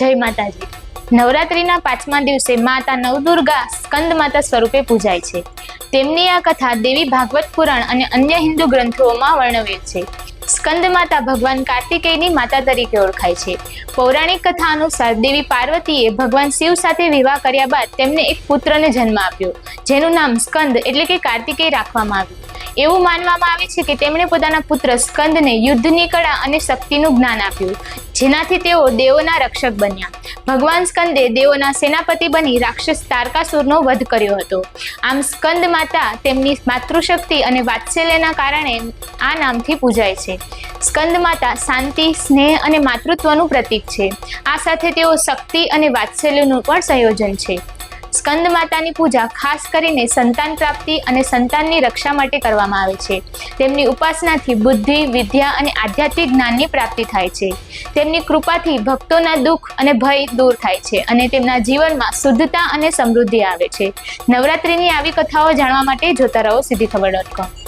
જય માતાજી। નવરાત્રિના 5મા દિવસે માતા નવદુર્ગા સ્કંદ માતા સ્વરૂપે પૂજાય છે। તેમની આ કથા દેવી ભાગવત પુરાણ અને અન્ય હિન્દુ ગ્રંથોમાં વર્ણવેલ છે। સ્કંદ માતા ભગવાન કાર્તિકેયની માતા તરીકે ઓળખાય છે। પૌરાણિક કથા અનુસાર દેવી પાર્વતીએ ભગવાન શિવ સાથે વિવાહ કર્યા બાદ તેમને એક પુત્રને જન્મ આપ્યો, જેનું નામ સ્કંદ એટલે કે કાર્તિકેય રાખવામાં આવ્યું। એવું માનવામાં આવે છે કે તેમણે પોતાના પુત્ર સ્કંદને યુદ્ધની કળા અને શક્તિનું જ્ઞાન આપ્યું, જેનાથી તેઓ દેવોના રક્ષક બન્યા। ભગવાન સ્કંદે દેવોના સેનાપતિ બની રાક્ષસ તારકાસુરનો વધ કર્યો હતો। આમ સ્કંદ માતા તેમની માતૃશક્તિ અને વાત્સલ્યના કારણે આ નામથી પૂજાય છે। સ્કંદ માતા શાંતિ, સ્નેહ અને માતૃત્વનું પ્રતીક છે। આ સાથે તેઓ શક્તિ અને વાત્સલ્યનું પણ સંયોજન છે। સ્કંદ માતાની પૂજા ખાસ કરીને સંતાન પ્રાપ્તિ અને સંતાનની રક્ષા માટે કરવામાં આવે છે। તેમની ઉપાસનાથી બુદ્ધિ, વિદ્યા અને આધ્યાત્મિક જ્ઞાનની પ્રાપ્તિ થાય છે। તેમની કૃપાથી ભક્તોના દુઃખ અને ભય દૂર થાય છે અને તેમના જીવનમાં શુદ્ધતા અને સમૃદ્ધિ આવે છે। નવરાત્રિની આવી કથાઓ જાણવા માટે જોતા રહો સીધી ખબર.com।